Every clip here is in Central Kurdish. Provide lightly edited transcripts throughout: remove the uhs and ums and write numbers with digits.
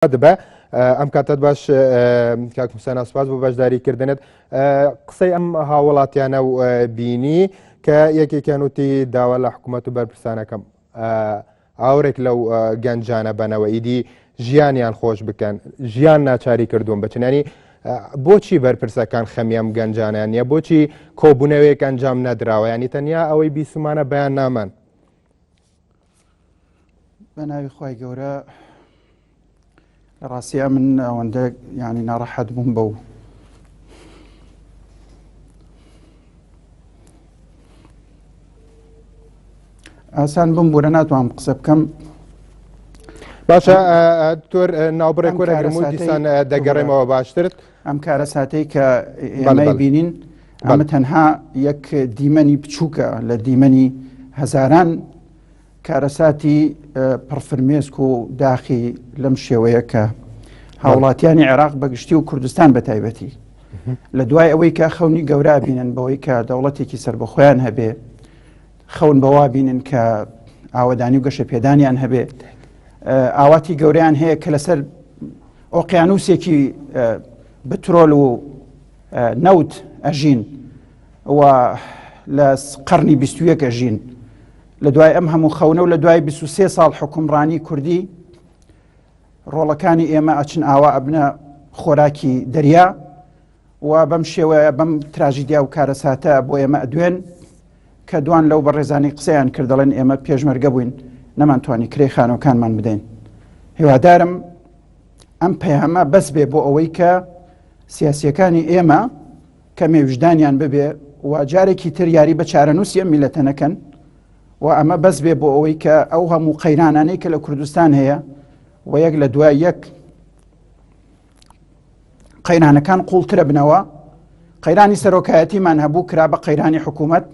دەبە ئەم کاتت باش کاک موسا سوپاس بۆ بەشداریکردنت قسەی ئەم هاوڵاتیانە و بینی کە یەکێکیان وتی داوا لە حکوومەت و بەرپرسانەکەم ئاورێک لەو گەنجانە بنەوە ئیدی ژیانیان خۆش بکەن ژیان ناچاری کردوون بچنانی بۆچی بەرپرسەکان خەمیەم گەنجانیان نیە بۆچی کۆبوونەوەیەک ئەنجام نەدراوە ینی تەنیا ئەوەی بیسومانە بەیان نامان بە ناوی خی گەورە لە ڕاستیە من ئەوەندە ینی ناڕەحەت بووم بەو ئاسان بم بوورە ناتوانم قسە بکەم باشە تۆر ناوبڕێک وەرەگرم و دیسان دەگەڕێمەوە باشترت ئەم کارە ساتەی کە ئێمەی بینین ئەمە تەنها یەک دیمەنی بچووکە لە دیمەنی هەزاران کارەساتی پڕفرمێسک و داخی لەم شێوەیە کە هاوڵاتیانی عێراق بەگشتی و کوردستان بە تایبەتی لە دوای ئەوەی کە خەونی گەورە بینن بەوەی کە دەوڵەتێکی سربەخۆیان هەبێ خەون بەوا بینن کە ئاوەدانی و گەشە پێدانیان هەبێ ئاواتی گەوریان هەیە کە لەسەر ئۆقیانوسێکی بترۆل و نەوت ئەژین و لە قەرنی 21 ئەژین لە دوای ئەم هەموو خەونە و لە دوای 23 ساڵ حکومڕانی کوردی ڕۆڵەکانی ئێمە ئەچن ئاوا ئەبنە خۆراکی دەریا و بەم شێوەیە بەم تراژیدیا و کارەساتە بۆ ئێمە ئەدوێن کە دوان لەو بە ڕێزانی قسەیان کرد دەڵێن ئێمە پێشمەرگە بووین نەمانتوانی کرێ خانەوەکانمان بدەین هیوادارم ئەم پەیامە بەس بێ بۆ ئەوەی کە سیاسیەکانی ئێمە کە مێوژدانیان ببێ و جارێکی تر یاری بە چارەنووسی ئەم میلەتە نەکەن و ئەمە بەس بێ بۆ ئەوەی کە ئەو هەموو قەیرانانەی کە لە کوردستان هەیە و یەک لە دوای یەک قەیرانەکان قوڵترە بنەوە قەیرانی سەرۆکایەتیمان هەبوو کرا بە قەیرانی حکوومەت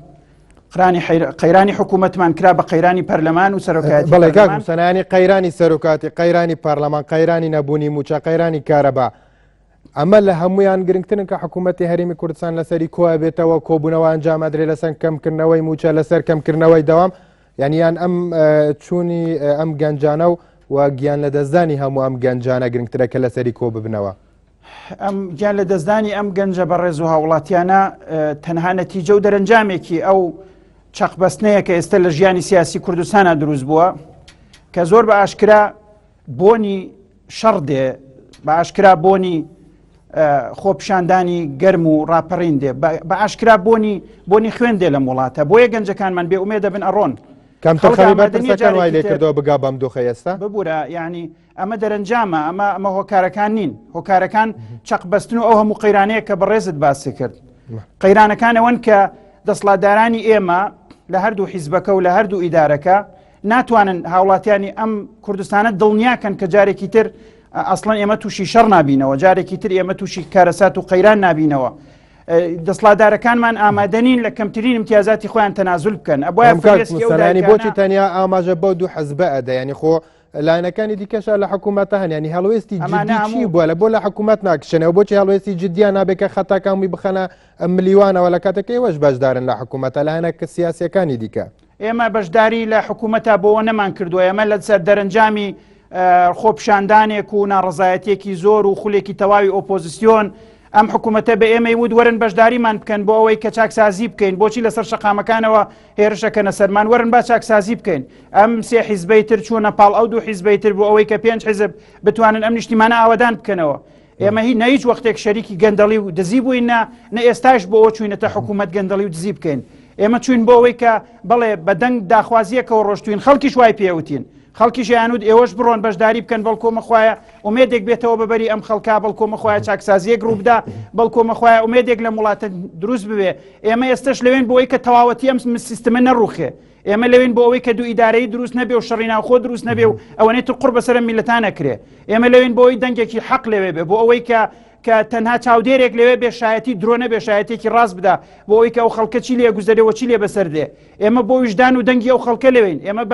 قەیرانی حکوومەتمان کرا بە قەیرانی پەرلەمان و سەرۆکایەتی بەڵێ کاک موسەنانی قەیرانی سەرۆکاتی قەیرانی پەرلەمان قەیرانی نەبوونی موچە قەیرانی کارەبا ئەمە لە هەمویان گرنگترن کە حکوومەتی هەرێمی کوردستان لەسەری کۆ بێتەوە کۆبوونەوە ئەنجامەدرێ لەسەر کەمکردنەوەی موچە لەسەر کەمکردنەوەی دەوام یانیان ئەم چوونی ئەم گەنجانە و گیان لە دەستدانی هەموو ئەم گەنجانە گرنگترە کە لەسەری کۆ ببنەوە ئەم گیان لە دەستدانی ئەم گەنجە بەڕێز و هاوڵاتیانە تەنها نەتیجە و دەرەنجامێکی ئەو چەقبەستنەیە کە ئێستا لە ژیانی سیاسی کوردستانە دروست بووە کە زۆر بە ئاشکرا بۆنی شەڕ دێ بە ئاشکرا بۆنی خۆپشاندانی گەرم و ڕاپەڕین دێ بە ئاشکرا بۆنی خوێن دێ لەم وڵاتە بۆیە گەنجەکانمان بێ ئومێدە بن ئەڕۆن کەمتەخەڵی وای لێ کردەوە بگا بەم دۆخە ئێستا ببوورە یعنی ئەمە دەرەنجامە ئەمە هۆکارەکان نین هۆکارەکان چەقبەستن و ئەو هەموو قەیرانەیە کە بەڕێزت باسی کرد قەیرانەکانەوەن کە دەسڵاتدارانی ئێمە لە هەردوو حیزبەکە و لە هەردوو ئیدارەکە ناتوانن هاوڵاتیانی ئەم کوردستانە دڵنیاکەن کە جارێکی تر ئەسڵەن ئێمە تووشی شەڕ نابینەوە جارێکی تر ئێمە تووشی کارەسات و قەیران نابینەوە دەسڵاتدارەکانمان ئامادەنین لە کەمترین امتیازاتی خۆیان تەنازول بکەن ئەبوایانی بۆچی تەنیا ئاماژە بەو دوو حەزبە ئەدە ینی خۆ لایەنەکانی دیکەش لە حکوومەتە هەن ینی هەڵوێستی جدی بووە لە بۆ لە حکوومەت ناکشنەوە بۆچی هەڵوێستی جدیان نابێکە خەتاکانی بخەنە ملیوانەوە لە کاتەکەی وەش بەشدارن لە حکوومەتە لایەنە کە سیاسیەکانی دیکە ئێمە بەشداری لە حکوومەتە بۆەوە نەمان کردووە ئێمە لە سەر دەرەنجامی خۆپشاندانێک و ناڕزایەتێکی زۆر و خولێکی تەواوی ئۆپۆزیسیۆن ئەم حکوومەتە بە ئێمەی ود وەرن بەشداریمان بکەن بۆ ئەوەی کە چاکسازی بکەین بۆچی لەسەر شەقامەکانەوە هێرشەکەنە سەرمان وەرن با چاکسازی بکەین ئەم سێ حیزبەی تر چوونە پاڵ ئەو دوو حیزبەی تر بۆ ئەوەی کە 5 حیزب بتوانن ئەم نیشتیمانە ئاوادان بکەنەوە ئێمە هیچ وەختێک شەریکی گەندەڵی و دزی بووین نە ئێستاش بۆ ئەو چوینەتە حکوومەت گەندەڵی و دزی بکەین ئێمە چوین بۆ ئەوەی کە بەڵێ بەدەنگ داخوازیەکەەوە ڕۆشتوین خەڵکیش وای پێوتین خەڵکیش یانود ئێوەش بڕۆن بەشداری بکەن بەڵکۆمەخوایە ئومێدێک بێتەوە بەبەری ئەم خەڵکا بەڵکۆمەخوایە چاکسازیەک ڕووبدا بەڵکۆمەخوایە ئومێدێک لە وڵاتە دروست ببێ ئێمە ئێستش لەوێن بۆ ئەوەی کە تەواوەتی ئەم سیستەمە نەڕوخێ ئێمە لەوێن بۆ ئەوەی کە دوو ئیدارەی دروست نەبێ و شەڕی ناوخۆ دروست نەبێ و ئەوەنەی تر قوڕ بەسەر میلەتانە کرێ ئێمە لەوێن بۆ ئەوەی دەنگێکی حەق لەوێ بێ بۆ ئەوەی کە تەنها چاودێرێک لەوێ بێشایەتی درۆ نەبێ شایەتێکی ڕاست بدا بۆ ئەوەی کە ئەو خەڵکە چی لێ گوزەرێەوە چی لێ بەسەر دێ ئێمە بۆ وجدان و دەنگی ئەو خەڵکە لەوێن ئێمە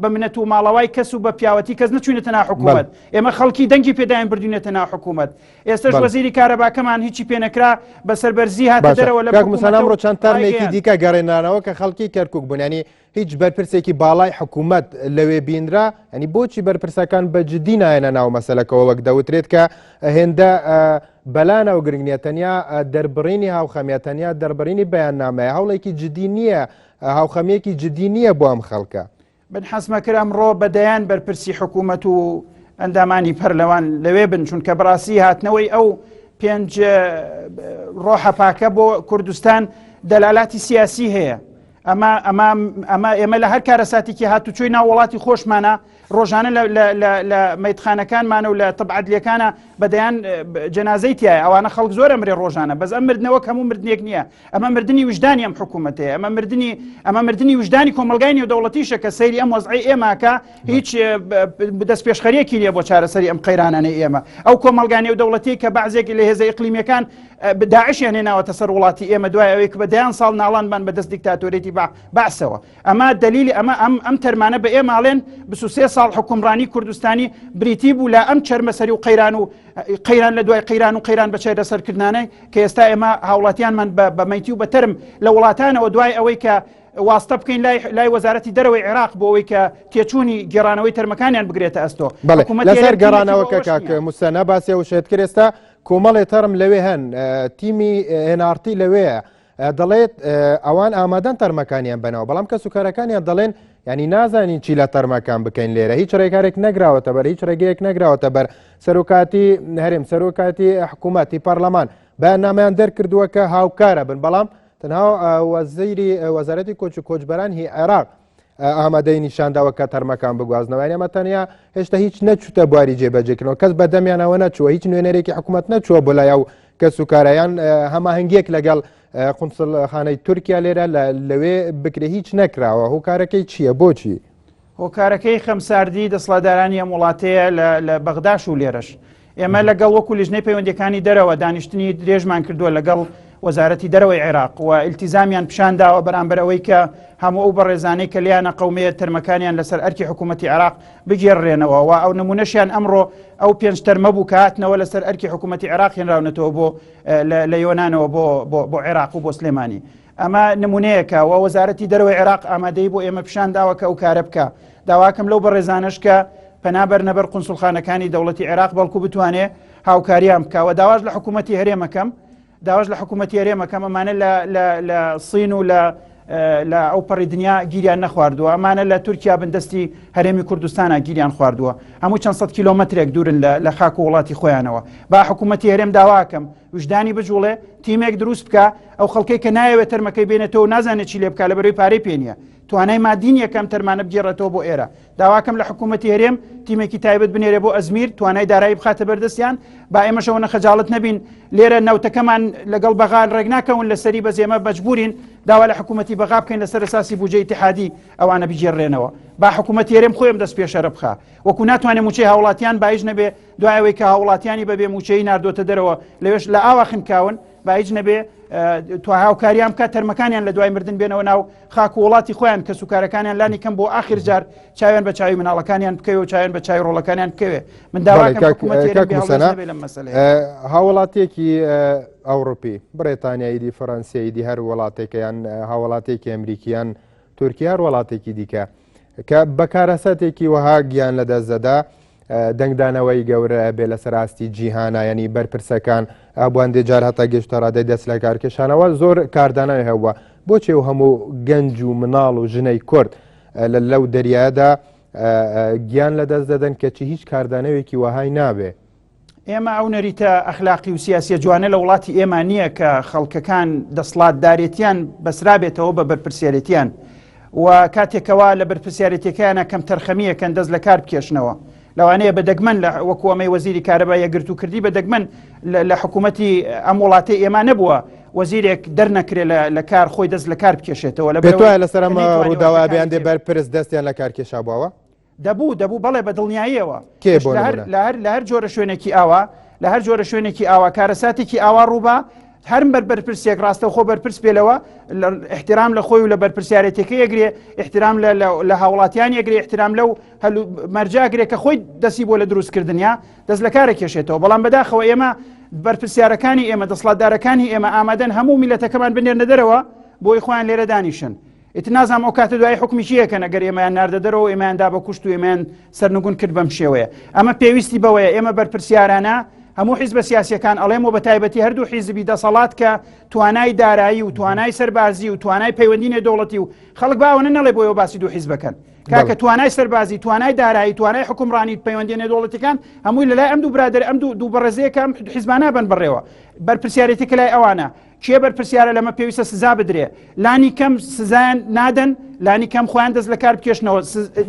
بە منەت و ماڵەوای کەس و بە پیاوەتی کەس نەچوونێتە ناو حکوومەت ئێمە خەڵکی دەنگی پێداین بردوونێتە ناو حکوومەت ئێستش وەزیری کارەباکەمان هیچی پێ نەکرا بەسەربەرزی هاتە دەرەوە لە مسەلام ڕۆ چەند تەرمێکی دیکە گەڕێنانەوە کە خەڵکی کەرکووک بوون ینی هیچ بەرپرسێکی باڵای حکوومەت لەوێ بینرا ینی بۆچی بەرپرسەکان بەجددی نایەنە ناو مەسەلەکەەوە وەک دەوترێت کە هێندە بەلانە و گرنگنیە تەنیا دەربڕینی هاوخەمیە تەنیا دەربڕینی بەیاننامەیە هەوڵێکی جددی نییە هاوخەمیەکی جددی نییە بۆ ئەم خەڵکە بن حەزمەکرد ئەمڕۆ بەدەیان بەرپرسی حکوومەت و ئەندامانی پەرلەوان لەوێ بن چونکە بەڕاستی هاتنەوەی ئەو 5 ڕۆحە پاکە بۆ کوردستان دەلالاتی سیاسی هەیە ئێمە لە هەر کارەساتێکی هاتوچۆی ناو وڵاتی خۆشمانە ڕۆژانە لە مەیتخانەکانمانە و لە تەبعەدلیەکانە بەدەیان جەنازەی تایە ئەوانە خەڵک زۆرە مرێ ڕۆژانە بەس ئەم مردنەوە هەموو مردنێک نییە ئەمە مردنی وجدانی ئەم حکوومەتەیە ئەمە مردنی وجدانی کۆمەلگای نێودەوڵەتیشە کە سەیری ئەم وەزعی ئێماکە هیچ دەست پێشخەریەکی نییە بۆ چارەسەری ئەم قەیرانانەی ئێمە ئەو کۆمەلگای نێودەوڵەتی کە بەعزێکی لە هێزە ئیقلیمیەکان داعشیان هێناوەتە سەر وڵاتی ئێمە دوای ئەوەی کە بەدەیان ساڵ ناڵانمان بەدەست دیکتاتۆرێتی باسەوە ئەمە دلیلی ئەم تەرمانە بە ئێماڵێن 23 ساڵ حکومڕانی کوردستانی بریتی بوو لە ئەم چەرمەسەری و قەیران لە دوای قەیران و قەیران بەچای لەسەرکردانەی کە ئێستا ئێمە هاوڵاتیانمان بە مەیتی و بەتەرم لە وڵاتانەوە دوای ئەوەی کە واستە بکەین لای وەزارەتی دەرەوەی عێراق بۆ ئەوەی کە تێچوونی گێڕانەوەی تەرمەکانیان بگرێتە ئەستۆ لەسەر گەڕانەوەکە کاک موسە باسی و شێت کرد ئێستا کۆمەڵێ تەرم لەوێ هەن تیمی هێنارتی لەوەیە دەڵێت ئەوان ئامادەن تەرمەکانیان بنەوە بەڵام کە سوکارەکانیان دەڵێن ینی نازانین چی لە تەرمەکان بکەین لێرە هیچ ڕێکارێک نەگراوەتە بەر هیچ ڕێگەیەک نەگراوەتە بەر سەرۆکاتی هەرێم سەرۆکاتی حکوومەتی پەرلەمان بەیاننامەیان دەرکردووە کە هاوکارە بن بەڵام تەنها وەزیری وەزارەتی کۆچ و کۆچبەران هی عێراق ئامادەی نیشانداوە کە تەرمەکان بگوازنەوە ئەمە تەنیا هێشتا هیچ نەچوتە بواری جێبەجێکردنەوە کەس بەدەمیانەوە نەچووە هیچ نوێنەرێکی حکوومەت نەچووە بۆ لای ئەو کە سوکارەیان هەماهنگێک لەگەڵ قونسڵخانەی تورکیا لێرە لەوێ بکرێ هیچ نەکراوە هۆکارەکەی چییە بۆچی هۆکارەکەی خەمساردی دەسڵاتدارانی ئەم وڵاتەیە لە بەغداش و لێرەش ئێمە لەگەڵ وەکو لیژنەی پەیوەندیەکانی دەرەوە دانیشتنی درێژمان کردووە لەگەڵ وەزارەتی دەرەوەی عێراق و ئیلتیزامیان پیشانداوە بەرامبەر ئەوەی کە هەموو ئەو بەڕێزانەی کە لیانە قەومەیە تەرمەکانیان لەسەر ئەرکی حکوومەتی عێراق بگێڕێنەوە و ئەو نمونەشیان ئەمڕۆ ئەو 5 تەرمە بوو کە هاتنەوە لەسەر ئەرکی حکوومەتی عێراق هێنراونەتەوە بۆ لە یۆنانەوە بۆ عێراق و بۆ سلێمانی ئەمە نمونەیەکە و وەزارەتی دەرەوەی عێراق ئامادەی بۆ ئێمە پیشانداوە کە ئەو کارە بکە داواکەم لەو بەڕێزانەش کە پەنابەر نەبەر قونسڵخانەکانی دەوڵەتی عێراق بەڵکو بتوانێت هاوکاریان بکەوە داواش لە حکوومەتی هەرێمەکەم داواش لە حکوومەتی هەرێمەکەم ئەمانە لە سین و لە ئەو پەڕی دنیا گیریان نەخواردووە ئەمانە لە تورکیا بندستی هەرێمی کوردستانە گیریان خواردووە هەموو چەند سەد کیلۆمەترێک دوورن لە خاک و وڵاتی خۆیانەوە با حکوومەتی هەرێم داواکەم وجدانی بجوڵێ تیمێک دروست بکە ئەو خەڵکەی کە نایەوێت تەرمەکەی بێنێتەوە نازانێت چی لێ بکە لە بەرەوەی پارەی پێ نییە توانای مادین یەکەم تەرمانە بگێڕێتەوە بۆ ئێرە داواکەم لە حکوومەتی هەرێم تیمێکی تایبەت بنێرێ بۆ ئەزمیر توانای دارایی بخاتە بەردەستیان با ئێمەشەوە نەخەجاڵت نەبین لێرە نەوتەکەمان لەگەڵ بەغا ڕێک ناکەون لەسەری بەزێمە مەجبورین داوا لە حکوومەتی بەغا بکەین لەسەر ئەساسی بودجەی ئیتیحادی ئەوانە بگێڕێنەوە با حکوومەتی هەرێم خۆیم دەست پێشەرە بخا وەکو ناتوانێت موچەی هاوڵاتیان باش نەبێ دوایەوەی کە هاوڵاتیانی بەبێ موچەی ناردۆتە دەرەوە لەوێش لە ئاوا خنکاون باج نەبێ تو هاوکاریان بکات تەرمەکانیان لە دوای مردن بێنەوە ناو خاک و وڵاتی خۆیان کە سوکارەکانیان لانی کەم بۆ ئاخر جار چاویان بە چاوی مناڵەکانیان بکەوێ و چاویان بە چاوی ڕۆڵەکانیان بکەوێ من هاوڵاتێکی ئەوروپی بریتانیاییدی فەڕەنسیاییدی هەر وڵاتێکیان هاوڵاتێکی ئەمریکیان تورکیا هەر وڵاتێکی دیکە کە بەکارەسەتێکی وەها گیان لەدەستدەدا دەنگدانەوەی گەورە بێ لەسەر ئاستی جیهانە ینی بەرپرسەکان ئابوان دێجار هەتا گەشتە ڕادەی دەست لە کارکێشانەوە زۆر کاردانەوەی هەبووە بۆچێ و هەموو گەنج و مناڵ و ژنەی کورد لەو دەریادا گیان لەدەست دەدەن کەچی هیچ کاردانەوێکی وەهای نابێ ئێمە ئەو نەریتە ئەخلاقی و سیاسیە جوانە لە وڵاتی ئێمە نییە کە خەڵکەکان دەسڵاتدارێتیان بەسرابێتەوە بە بەرپرسیارەتیان و کاتێکەوە لە بەرپرسیارەتەکانە کەم تەرخەمیەکەن دەست لە کار بکێشنەوە لەوانەیە بەدەگمەن لە وەکو ئەمەی وەزیری کارەبا یەگرت و کردی بەدەگمەن لە حکوومەتی ئەم وڵاتی ئێمە نەبووە وەزیرێک دەرنەکرێت لە کار خۆی دەست لە کار بکێشێتەوە لە بێتوایە لەسەر ئەمە ڕووداوابیان دێ بەرپرس دەستیان لە کارکێشا بووەوە دەبوو بەڵێ بە دڵنیاییەوە لە هەر جۆرە شوێنێکی ئاوا لە هەر جۆرە شوێنێکی ئاوا کارەساتێکی ئاوا ڕووبا هەرم بەرپرسێک ڕاستە خۆ بەرپرس پێلەوە احترام لە خۆی و لە بەرپرسیارەتەکە یەگرێ احترام لە هاوڵاتیان یەگرێ احترام لەو مەرجاگرێت کە خۆی دەستی بۆ لە دروستکردنیا دەست لە کارە کێشێتەوە بەڵام بەداخەوە ئێمە بەرپرسیارەکانی ئێمە دەسڵاتدارەکانی ئێمە ئامادەن هەموو میلەتەکەمان بنێرنە دەرەوە بۆی خۆیان لێرە دانیشن ئیتر نازانم ئەو کاتە دوای حکمیشیەکەن ئەگەر ئێمەیان ناردەدەرەوە ئێمەیاندا بە کوشت و ئێمەیان سەرنگون کرد بەم شێوەیە. ئەمە پێویستی بەوەیە ئێمە بەرپرسیارانە هەموو حیزبە سیاسیەکان ئەڵێم و بە تایبەتی هەردوو حیزبی دەسەڵات کە توانای دارایی و توانای سەربازی و توانای پەیوەندی نێودەوڵەتی و خەڵک باوەنە نەڵێ بۆ ئەوە باسی دوو حیزبەکەن کاکە توانای سەربازی توانای دارایی توانای حکومڕانی پەیوەندی نێودەوڵەتیەکان هەمووی لەلای ئەم دوو برادر ئەم دوو بەڕێزەیەکە ئەم حیزبانە بن بڕێوە بەرپرسیارەتی لای ئەوانە کێ بەرپرسیارە لەمە پێویستە سزا بدرێ لانی کەم سزایان نادەن لانی کەم خۆیان دەست لە کار بکێشنەوە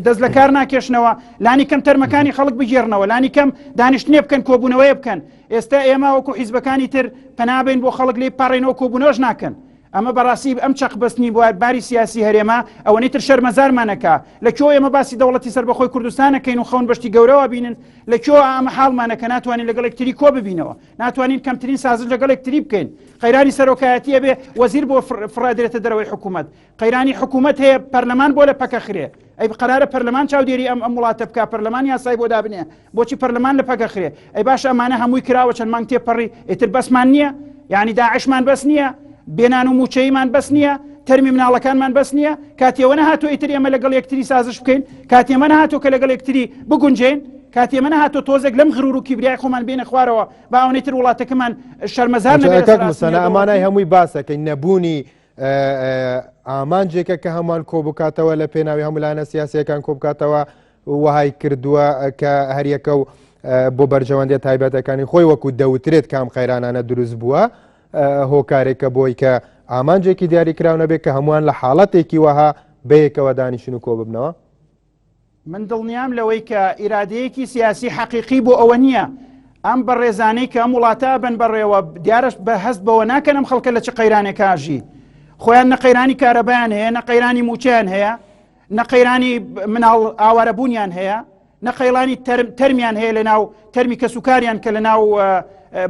دەست لە کار ناکێشنەوە لانی کەم تەرمەکانی خەڵک بگێڕنەوە لانی کەم دانیشتنێ بکەن کۆبوونەوەی بکەن ئێستا ئێمە وەکو حیزبەکانی تر پەنابێن بۆ خەڵک لێ پاڕێنەوە کۆبوونەوەش ناکەن ئەمە بەڕاستی ئەم چەق بەستنی بۆ باری سیاسی هەرێمە ئەوەی تر شەرمەزارمانەکە لەکوێ ئێمە باسی دەوڵەتی سەربەخۆی کوردستانەکەین و خەون بەشتی گەورەوە بینن لەکوێ ئەمە حاڵمانەکە ناتوانین لەگەڵ یەکتری کۆ ببینەوە ناتوانین کەمترین سازش لەگەڵ یەکتری بکەین قەیرانی سەرۆکایەتیە بێ وەزیر بۆ فڕادرێتە دەرەوەی حکوومەت قەیرانی حکوومەت هەیە پەرلەمان بۆ لە پەکەخرێ ئەی قەرارە پەرلەمان چاودێری ئەم وڵاتە بکە پەرلەمان یاسای بۆ دابنێ بۆچی پەرلەمان لە پەکەخرێ ئەی باش ئەمانە هەمووی کراوە چەند مانگ تێپەڕی ئیتر بەسمان نییە یعنی داعشمان بەس نییە بێنان و موچەیمان بەس نییە تەرمی مناڵەکانمان بەس نییە کاتێوە نەهاتۆ ئیتر ئێمە لەگەڵ یەکتری سازش بکەین کاتێمە نەهاتۆ کە لەگەڵ یەکتری بگونجێن کاتێمە نەهاتۆ تۆزێک لەم غرور و کیبریای خۆمان بێنە خوارەوە با ئەوەی وڵاتەکەمان شەرمەزار نەبێت ئەمانای هەمووی باسەکەین نەبوونی ئامانجێکە کە هەمان کۆبکاتەوە لە پێناوی هەمولانە سیاسیەکان کۆبکاتەوە وهای کردووە کە هەریەکە و بۆ بەرژەوەندی تایبەتەکانی خۆی وەکو دەوترێت کام خەیرانانە دروست بووە هۆکارێکە بۆی کە ئامانجێکی دیاریکراونە بێت کە هەمووان لە حاڵەتێکی وەها بەیەکەوە دانیشن و کۆ ببنەوە من دڵنیام لەوەی کە ئیرادەیەکی سیاسی حەقیقی بۆ ئەوە نییە ئەم بەڕێزانەی کە ئەم وڵاتە بن بەڕێوە دیارش بە هەست بەوە ناکەن ئەم خەڵکە لە چ قەیرانێکاژی خۆیان نەقەیرانی کارەبایان هەیە نەقەیرانی موچیان هەیە نەقەیرانی مناڵ ئاوارەبوونیان هەیە نەقەیڵانی تەرمیان هەیە لە ناو تەرمی کەسوکاریان کە لە ناو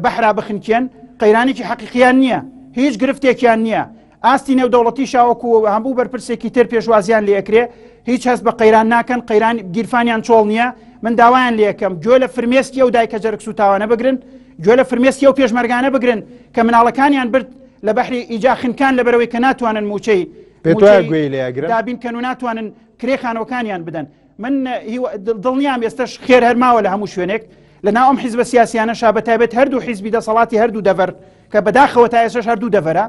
بەحرا بخنکێن قەیرانێکی حەقیقیان نییە هیچ گرفتێکیان نییە ئاستی نێودەوڵەتی شاوەکو هەموو بەرپرسێکی تر پێشوازیان لێکرێ هیچ هەست بە قەیران ناکەن قەیران گیرفانیان چۆڵ نییە من داوایان لێکەم گوێ لە فرمێسکی و دایکە جەرگ سوتاوانە بگرن گوێ لە فرمێسکی و پێشمەرگانە بگرن کە مناڵەکانیان برد لە بەحری ئیجا خنکان لەبەرەوەی کە ناتوانن موچەی دابینکەن و ناتوانن کرێخانەوەکانیان بدەن من دڵنیام ئێستش خێر هەرماوە لە هەموو شوێنێک لە ناو ئەم حیزبە سیاسیانە شابەتایبەت هەردوو حیزبی دەسەڵاتی هەردوو دەڤەر کە بەداخەوە تا ئێستش هەردوو دەڤەرە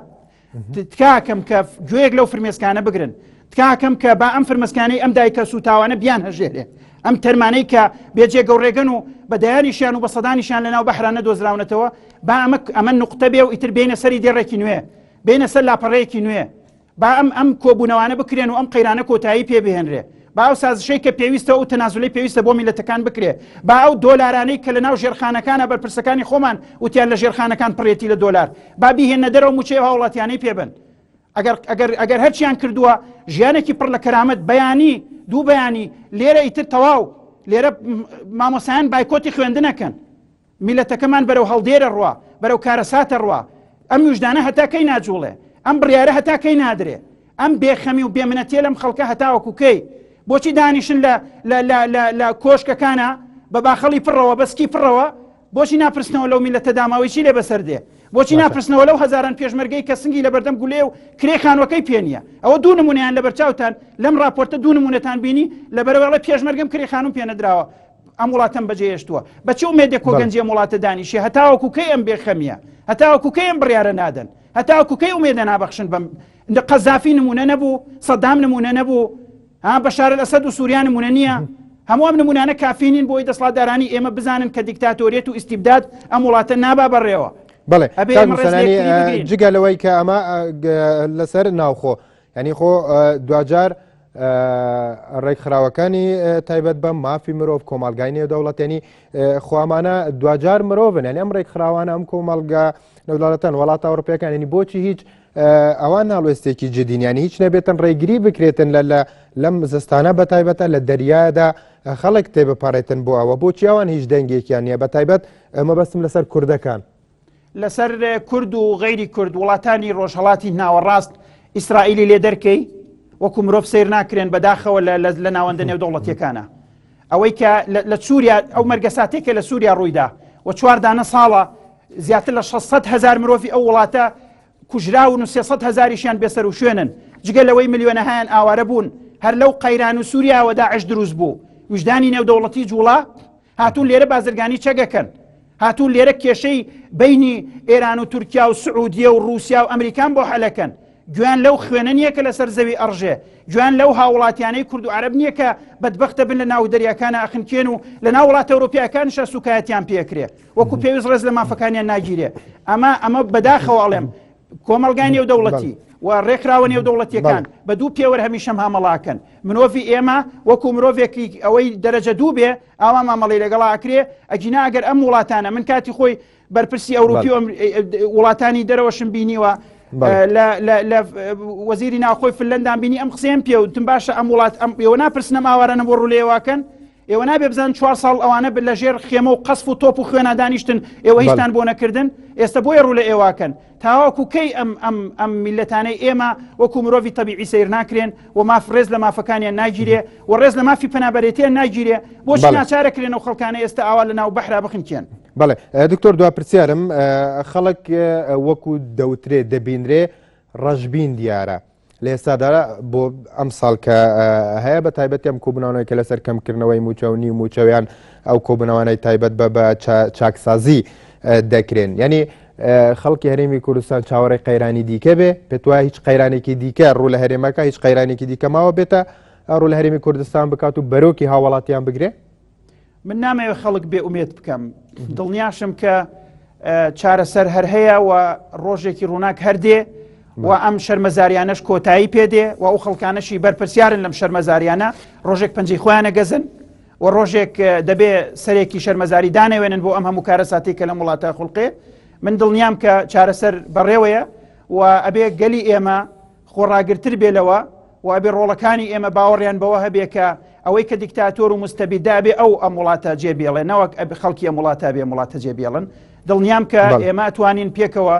تکاکەم کە گوێیەک لەو فرمێسکانە بگرن تکاکەم کە با ئەم فرمەسکانەی ئەم دایکە سوتاوانە بیان هەژێرێ ئەم تەرمانەی کە بێجێگە و ڕێگەن و بە دەیانیشیان و بە سەدانیشان لە ناو بەحرانە دۆزراونەتەوە با ئەمە نوقتە بێ و ئیتر بینە سەری دێڕێکی نوێ بینە سەر لاپەڕەیەکی نوێ با ئەم کۆبوونەوانە بکرێن و ئەم قەیرانە کۆتایی پێ بهێنرێ با ئەو سازشەی کە پێویستە و تەنازولی پێویستە بۆ میلەتەکان بکرێ با ئەو دۆلارانەی کە لە ناو ژێرخانەکانە بەرپرسەکانی خۆمان وتیان لە ژێرخانەکان پڕێتی لە دۆلار با بیهێنە دەرەوە موچەی هاوڵاتیانەی پێبن ئەگەر هەرچیان کردووە ژیانێکی پڕ لە کەرامەت بەیانی دوو بەیانی لێرە ئیتر تەواو لێرە مامۆسایان بایکۆتی خوێندنەکەن میلەتەکەمان بەرەو هەڵدێرە ڕوا بەرەو کارەساتە ڕوا ئەم وجدانە هەتاکەی ناجوڵێ ئەم بڕیارە هەتاکەی نادرێ ئەم بێخەمی و بێمنەتێ لەم خەڵکە هەتاوەکوکەی بۆچی دانیشن لە کۆشکەکانە بە باخەڵی پڕەوە بەسکی پڕەوە بۆچی ناپرسنەوە لەو میلەتە داماوەیی لێ بەسەر دێ بۆچی ناپرسنەوە لەو هەزاران پێشمەرگەی کە سنگی لە بەردەم گولێ و کرێخانوەکەی پێنیە ئەوە دوو نمونەیان لە بەرچاوتان لەم راپۆرتە دوو نمونەتان بینی لەبەرەوەڵە پێشمەرگەم کرێخانوم پێنەدراوە ئەم وڵاتەم بەجێهێشتووە بەچی ئومێدێک کۆگەنجی ئەم وڵاتە دانیشی هەتاوەکوکەی ئەم بێخەمیە هەتاوەکوکەی ئەم بڕیارە نادەن هەتاوەکوکەی ئومێدە نابەخشن بەم قەزافی نمونە نەبوو سەدام نمونە نەبوو بەشار الئەسەد و سووریا نمونە نییە هەموو ئەم نمونانە کافینین بۆی دەسەڵاتدارانی ئێمە بزانن کە دیکتاتۆریەت و ئیستیبداد ئەم وڵاتە نابا بەڕێوە بەڵێ جگە لەوەی کە ئەمە لەسەر ناوخۆ ینی خۆ دوجار ڕێکخراوەکانی تایبەت بە مافی مرۆڤ کۆمەڵگای نێودەوڵەتێنی خوامانە دوجار مرۆڤن ینی ئەم ڕێکخراوانە ئەم کۆمەڵگا نێودەوڵەتەن وڵاتە ئەوروپیەکان ینی بۆچی هیچ ئەوان ناڵوێستێکی جدینیانی هیچ نەبێتن ڕێگری بکرێتن لەم زستانە بە تایبەتە لە دەریادا خەڵک تێبپارێتن بۆ ئەوە بۆچی ئەوان هیچ دەنگێکیان نییە بە تایبەت مەبەستم لەسەر کوردەکان لەسەر کورد و غەیری کورد وڵاتانی ڕۆژهەڵاتی ناوەڕاست ئیسرائیلی لێ دەرکەی وەکو مرۆڤ سیر ناکرێن بەداخەوە لە ناوەندە نێودەوڵەتیەکانە ئەوەی کە لە سووریا ئەو مەرگەساتێکە لە سووریا ڕوویدا و 4 ساڵە زیاتر لە 600,000 مرۆڤی ئەو وڵاتە کوژراون و 300,000یشیان بێسەر و شوێنن جگە لەوەی ملیۆنەهایان ئاوارە بوون هەر لەو قەیران و سووریاوە داعش دروست بوو وجدانی نێودەوڵەتی جوڵا هاتوون لێرە بازرگانی چەگەکەن هاتوون لێرە کێشەی بینی ئێران و تورکیا و سعودیە و رووسیا و ئەمریکان بۆ هەلەکەن گویان لەو خوێنە نییە کە لەسەر زەوی ئەڕژێ گویان لەو هاوڵاتیانەی کورد و عەرەب نییە کە بەدبەختە بن لە ناو دەریاکانە ئەخنکێن و لە ناو وڵاتە ئەوروپیەکانیشە سوکایەتیان پێکرێ وەکو پێویست ڕێز لە مافەکانیان ناگیرێ ئەمە بەداخەوە ئەڵێم کۆمەڵگای نێودەوڵەتی و ڕێکراوە نێودەوڵەتیەکان بە دوو پێوەر هەمیشەم هامەڵاکەن مرۆڤی ئێمە وەکو مرۆڤێکی ئەوەی دەرەجە دوو بێ ئاوا مامەڵی لەگەڵا ئەکرێ ئەجینا ئەگەر ئەم وڵاتانە من کاتی خۆی بەرپرسی ئەوروپی وڵاتانی دەرەوەشم بینیوە لە وەزیری ناوخۆی فنلەندان بینی ئەم قسەیان پێوتم باشە ئەم وڵات ئێوە ناپرسنە ماوەڕەنە بۆ ڕوولێواکەن ئێوە نابێ بزان 4 ساڵ ئەوانە لە ژێر خێمە و قەسف و تۆپ و خوێنە دانیشتن ئێوە هیچتان بۆ نەکردن ئێستا بۆیە ڕوو لە ئێواکەن تاواکو کەی ئەم میلەتانەی ئێمە وەکو مرۆڤی تەبیعی سیر ناکرێن و ماف ڕێز لە مافەکانیان ناگیرێ و ڕێز لە مافی پەنابەرێتیان ناگیرێ بۆچی ناچارەکرێن و خەڵکانە ئێستا ئاوا لە ناو بەحرا بخنکێن بەڵێ دکتۆر دوا پرسیارم خەڵک وەکو دەوترێ دەبینرێ ڕەشبین دیارە لە ئێستادا بۆ ئەم ساڵ کە هەیە بە تایبەتی ئەم کۆبنەوەی کە لەسەر کەمکردنەوەی موچەونی و موچەویان ئەو کۆبنەوەی تایبەت بە چاکسازی دەکرێن یعنی خەڵکی هەرێمی کوردستان چاوەڕێی قەیرانی دیکە بێ پێت وایە هیچ قەیرانێکی دیکە ڕوو لە هەرێمەکە هیچ قەیرانێکی دیکە ماوە بێتە ڕوو لە هەرێمی کوردستان بکات و بەرۆکی هاوڵاتیان بگرێ من نامەوێت خەڵک بێ ئومێد بکەم دڵنیاشم کە چارەسەر هەر هەیە و ڕۆژێکی ڕووناک هەردێ و ئەم شەرمەزاریانەش کۆتایی پێدێ و ئەو خەڵکانەشی بەرپرسیارن لەم شەرمەزاریانە ڕۆژێک پەنجەی خۆیانە گەزن و ڕۆژێک دەبێ سەرێکی شەرمەزاری دانەوێنن بۆ ئەم هەموو کارە ساتی کە لەم وڵاتە خوڵقێ من دڵنیام کە چارەسەر بەڕێوەیە و ئەبێ گەلی ئێمە خۆڕاگرتر بێلەوە و ئەبێ ڕۆڵەکانی ئێمە باوەڕیان بەوە هەبێ کە ئەوەی کە دیکتاتۆر و مستەبیدا بێ ئەو ئەم وڵاتە جێبێڵێ نەوەک خەڵکی ئەم وڵاتە بێ وڵاتە جێبێڵن دڵنیام کە ئێمە ئەتوانین پێکەوە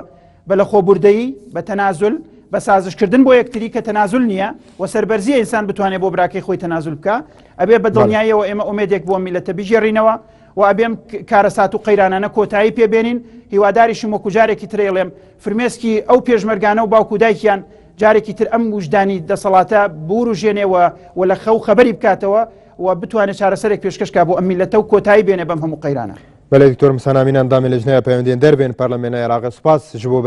بە لە خۆبوردەیی بە تەنازل بە سازشکردن بۆ یەکتری کە تەنازل نییە و سەربەرزی ئینسان بتوانێت بۆ براکەی خۆی تەنازل بکە ئەبێ بە دڵنیاییەوە ئێمە ئومێدێک بۆ میلەتە بژێڕینەوە و ئەبێم کارەسات و قەیرانانە کۆتایی پێبێنین هیواداریشم وەکو جارێکی ترێڵێم فرمێسکی ئەو پێشمەرگانە و باوکو دایکیان جارێکی تر ئەم وجدانی دەسەڵاتە بوروژێنێەوە و لە خەو خەبەری بکاتەوە و بتوانێت چارەسەرێک پێشکەشکا بۆ ئەم میلەتە و کۆتایی بێنێ بەم هەموو قەیرانە. بەڵێ دکتۆر مسانامینان دامی لەژنەیە پەیوەندیان دەربێن پەرلەمێنە عێراق سوپاس ji bo